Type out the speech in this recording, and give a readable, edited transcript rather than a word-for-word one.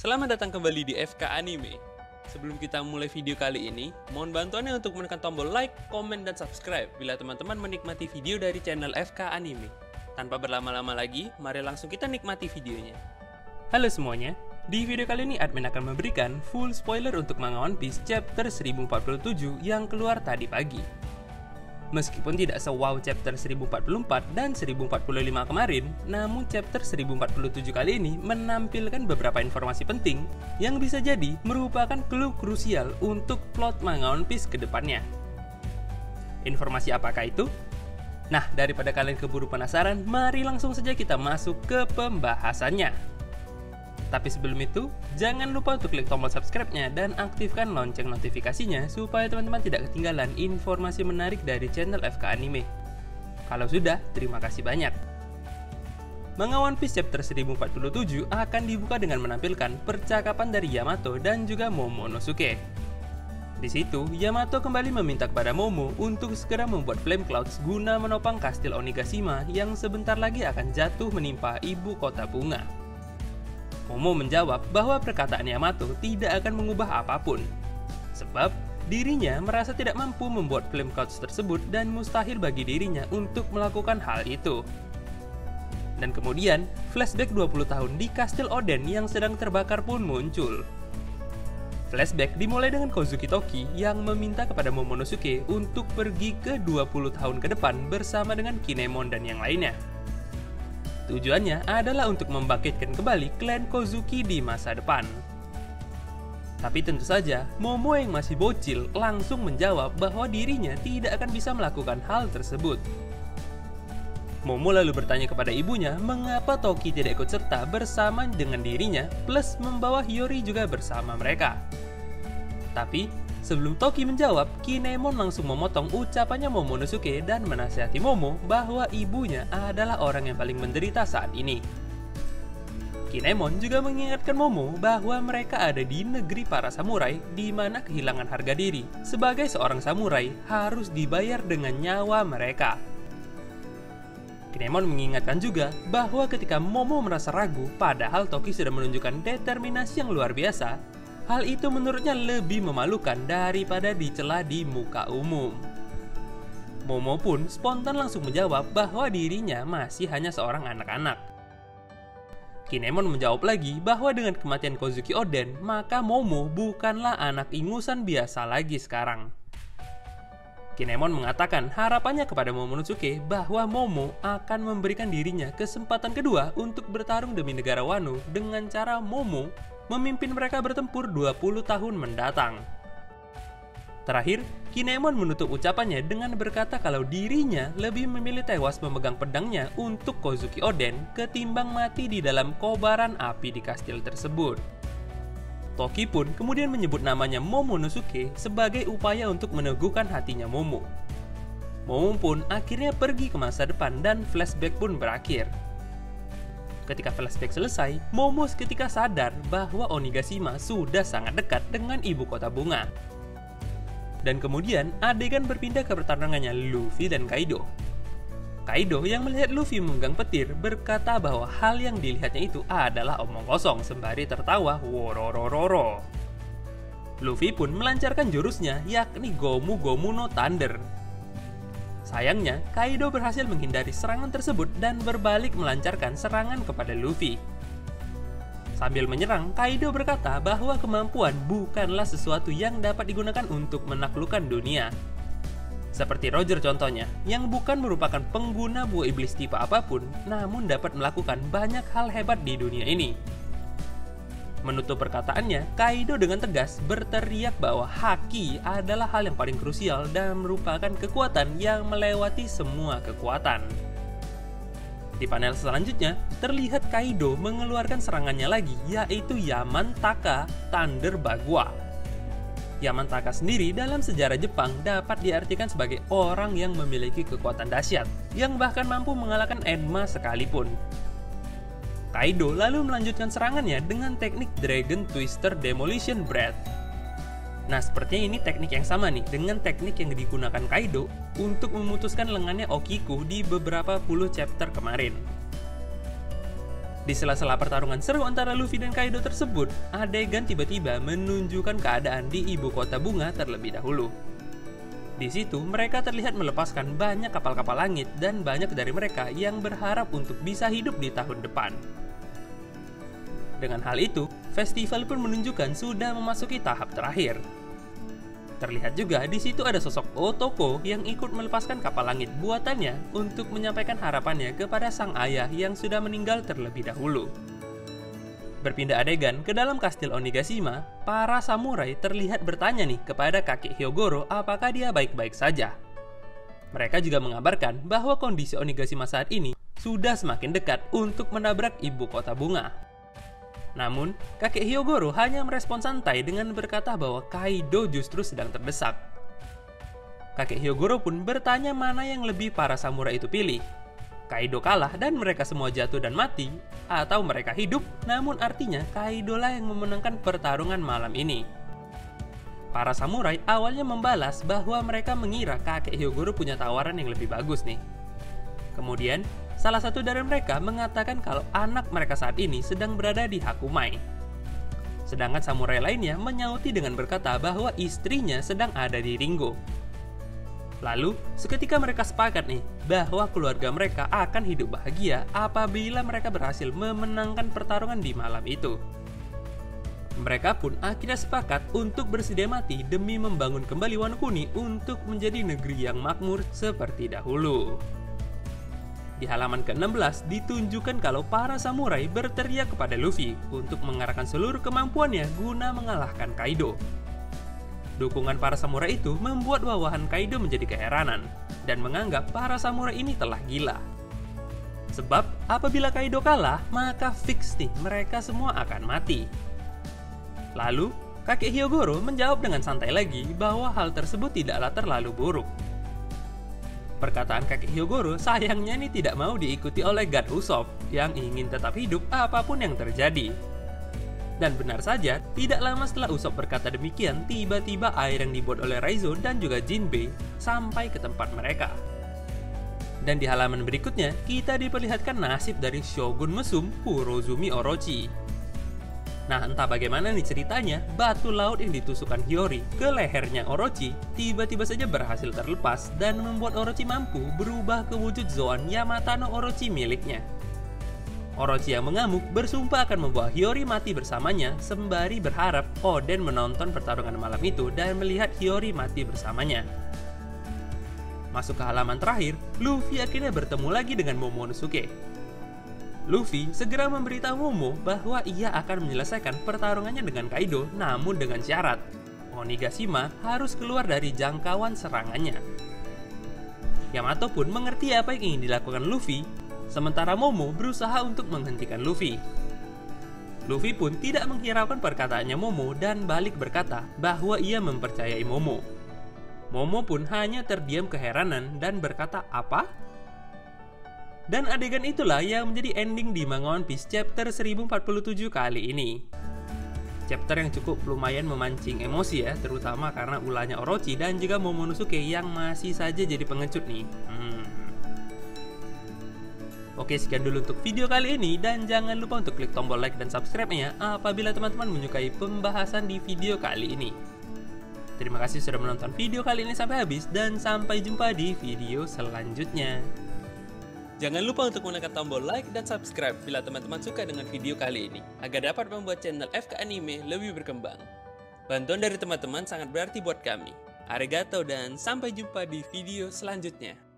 Selamat datang kembali di FK Anime. Sebelum kita mulai video kali ini, mohon bantuannya untuk menekan tombol like, komen, dan subscribe bila teman-teman menikmati video dari channel FK Anime. Tanpa berlama-lama lagi, mari langsung kita nikmati videonya. Halo semuanya, di video kali ini admin akan memberikan full spoiler untuk manga One Piece chapter 1047 yang keluar tadi pagi. Meskipun tidak se-wow chapter 1044 dan 1045 kemarin, namun chapter 1047 kali ini menampilkan beberapa informasi penting yang bisa jadi merupakan clue krusial untuk plot manga One Piece ke depannya. Informasi apakah itu? Nah, daripada kalian keburu penasaran, mari langsung saja kita masuk ke pembahasannya. Tapi sebelum itu, jangan lupa untuk klik tombol subscribe-nya dan aktifkan lonceng notifikasinya supaya teman-teman tidak ketinggalan informasi menarik dari channel FK Anime. Kalau sudah, terima kasih banyak. Manga One Piece chapter 1047 akan dibuka dengan menampilkan percakapan dari Yamato dan juga Momonosuke. Di situ, Yamato kembali meminta kepada Momo untuk segera membuat Flame Clouds guna menopang kastil Onigashima yang sebentar lagi akan jatuh menimpa ibu kota bunga. Momo menjawab bahwa perkataan Yamato tidak akan mengubah apapun, sebab dirinya merasa tidak mampu membuat Flame Clouds tersebut dan mustahil bagi dirinya untuk melakukan hal itu. Dan kemudian, flashback 20 tahun di Kastil Oden yang sedang terbakar pun muncul. Flashback dimulai dengan Kozuki Toki yang meminta kepada Momonosuke untuk pergi ke 20 tahun ke depan bersama dengan Kinemon dan yang lainnya. Tujuannya adalah untuk membangkitkan kembali klan Kozuki di masa depan. Tapi tentu saja, Momo yang masih bocil langsung menjawab bahwa dirinya tidak akan bisa melakukan hal tersebut. Momo lalu bertanya kepada ibunya mengapa Toki tidak ikut serta bersama dengan dirinya plus membawa Hiyori juga bersama mereka. Tapi, sebelum Toki menjawab, Kinemon langsung memotong ucapannya Momonosuke dan menasihati Momo bahwa ibunya adalah orang yang paling menderita saat ini. Kinemon juga mengingatkan Momo bahwa mereka ada di negeri para samurai di mana kehilangan harga diri sebagai seorang samurai harus dibayar dengan nyawa mereka. Kinemon mengingatkan juga bahwa ketika Momo merasa ragu padahal Toki sudah menunjukkan determinasi yang luar biasa, hal itu menurutnya lebih memalukan daripada dicela di muka umum. Momo pun spontan langsung menjawab bahwa dirinya masih hanya seorang anak-anak. Kinemon menjawab lagi bahwa dengan kematian Kozuki Oden, maka Momo bukanlah anak ingusan biasa lagi sekarang. Kinemon mengatakan harapannya kepada Momonosuke bahwa Momo akan memberikan dirinya kesempatan kedua untuk bertarung demi negara Wano dengan cara Momo memimpin mereka bertempur 20 tahun mendatang. Terakhir, Kinemon menutup ucapannya dengan berkata kalau dirinya lebih memilih tewas memegang pedangnya untuk Kozuki Oden ketimbang mati di dalam kobaran api di kastil tersebut. Toki pun kemudian menyebut namanya Momonosuke sebagai upaya untuk meneguhkan hatinya Momo. Momo pun akhirnya pergi ke masa depan dan flashback pun berakhir. Ketika flashback selesai, Momo seketika sadar bahwa Onigashima sudah sangat dekat dengan ibu kota bunga. Dan kemudian adegan berpindah ke pertarungannya Luffy dan Kaido. Kaido yang melihat Luffy memegang petir berkata bahwa hal yang dilihatnya itu adalah omong kosong sembari tertawa wororororo. Luffy pun melancarkan jurusnya yakni Gomu Gomu no Thunder. Sayangnya, Kaido berhasil menghindari serangan tersebut dan berbalik melancarkan serangan kepada Luffy. Sambil menyerang, Kaido berkata bahwa kemampuan bukanlah sesuatu yang dapat digunakan untuk menaklukkan dunia. Seperti Roger contohnya, yang bukan merupakan pengguna buah iblis tipe apapun, namun dapat melakukan banyak hal hebat di dunia ini. Menutup perkataannya, Kaido dengan tegas berteriak bahwa haki adalah hal yang paling krusial dan merupakan kekuatan yang melewati semua kekuatan. Di panel selanjutnya, terlihat Kaido mengeluarkan serangannya lagi, yaitu Yamantaka Thunder Bagua. Yamantaka sendiri dalam sejarah Jepang dapat diartikan sebagai orang yang memiliki kekuatan dahsyat, yang bahkan mampu mengalahkan Enma sekalipun. Kaido lalu melanjutkan serangannya dengan teknik Dragon Twister Demolition Breath. Nah, sepertinya ini teknik yang sama nih dengan teknik yang digunakan Kaido untuk memutuskan lengannya Okiku di beberapa puluh chapter kemarin. Di sela-sela pertarungan seru antara Luffy dan Kaido tersebut, adegan tiba-tiba menunjukkan keadaan di ibu kota bunga terlebih dahulu. Di situ, mereka terlihat melepaskan banyak kapal-kapal langit dan banyak dari mereka yang berharap untuk bisa hidup di tahun depan. Dengan hal itu, festival pun menunjukkan sudah memasuki tahap terakhir. Terlihat juga di situ ada sosok Otoko yang ikut melepaskan kapal langit buatannya untuk menyampaikan harapannya kepada sang ayah yang sudah meninggal terlebih dahulu. Berpindah adegan ke dalam kastil Onigashima, para samurai terlihat bertanya nih kepada kakek Hyogoro apakah dia baik-baik saja. Mereka juga mengabarkan bahwa kondisi Onigashima saat ini sudah semakin dekat untuk menabrak ibu kota bunga. Namun, kakek Hyogoro hanya merespon santai dengan berkata bahwa Kaido justru sedang terdesak. Kakek Hyogoro pun bertanya mana yang lebih para samurai itu pilih. Kaido kalah dan mereka semua jatuh dan mati, atau mereka hidup namun artinya Kaido lah yang memenangkan pertarungan malam ini. Para samurai awalnya membalas bahwa mereka mengira kakek Hyogoro punya tawaran yang lebih bagus nih. Kemudian, salah satu dari mereka mengatakan kalau anak mereka saat ini sedang berada di Hakumai. Sedangkan samurai lainnya menyauti dengan berkata bahwa istrinya sedang ada di Ringo. Lalu, seketika mereka sepakat nih bahwa keluarga mereka akan hidup bahagia apabila mereka berhasil memenangkan pertarungan di malam itu. Mereka pun akhirnya sepakat untuk bersedia mati demi membangun kembali Wano Kuni untuk menjadi negeri yang makmur seperti dahulu. Di halaman ke-16 ditunjukkan kalau para samurai berteriak kepada Luffy untuk mengarahkan seluruh kemampuannya guna mengalahkan Kaido. Dukungan para samurai itu membuat bawahan Kaido menjadi keheranan dan menganggap para samurai ini telah gila. Sebab apabila Kaido kalah, maka fix nih mereka semua akan mati. Lalu, kakek Hyogoro menjawab dengan santai lagi bahwa hal tersebut tidaklah terlalu buruk. Perkataan kakek Hyogoro sayangnya ini tidak mau diikuti oleh God Usopp yang ingin tetap hidup apapun yang terjadi. Dan benar saja, tidak lama setelah Usopp berkata demikian, tiba-tiba air yang dibuat oleh Raizo dan juga Jinbei sampai ke tempat mereka. Dan di halaman berikutnya, kita diperlihatkan nasib dari Shogun Mesum Kurozumi Orochi. Nah, entah bagaimana nih ceritanya, batu laut yang ditusukkan Hiyori ke lehernya Orochi tiba-tiba saja berhasil terlepas dan membuat Orochi mampu berubah ke wujud Zoan Yamatano Orochi miliknya. Orochi yang mengamuk bersumpah akan membawa Hiyori mati bersamanya sembari berharap Oden menonton pertarungan malam itu dan melihat Hiyori mati bersamanya. Masuk ke halaman terakhir, Luffy akhirnya bertemu lagi dengan Momonosuke. Luffy segera memberitahu Momo bahwa ia akan menyelesaikan pertarungannya dengan Kaido, namun dengan syarat Onigashima harus keluar dari jangkauan serangannya. Yamato pun mengerti apa yang ingin dilakukan Luffy, sementara Momo berusaha untuk menghentikan Luffy. Luffy pun tidak menghiraukan perkataannya Momo dan balik berkata bahwa ia mempercayai Momo. Momo pun hanya terdiam keheranan dan berkata, "Apa?" Dan adegan itulah yang menjadi ending di manga One Piece chapter 1047 kali ini. Chapter yang cukup lumayan memancing emosi ya, terutama karena ulahnya Orochi dan juga Momonosuke yang masih saja jadi pengecut nih. Oke, sekian dulu untuk video kali ini dan jangan lupa untuk klik tombol like dan subscribe-nya apabila teman-teman menyukai pembahasan di video kali ini. Terima kasih sudah menonton video kali ini sampai habis dan sampai jumpa di video selanjutnya. Jangan lupa untuk menekan tombol like dan subscribe bila teman-teman suka dengan video kali ini, agar dapat membuat channel FK Anime lebih berkembang. Bantuan dari teman-teman sangat berarti buat kami. Arigato dan sampai jumpa di video selanjutnya.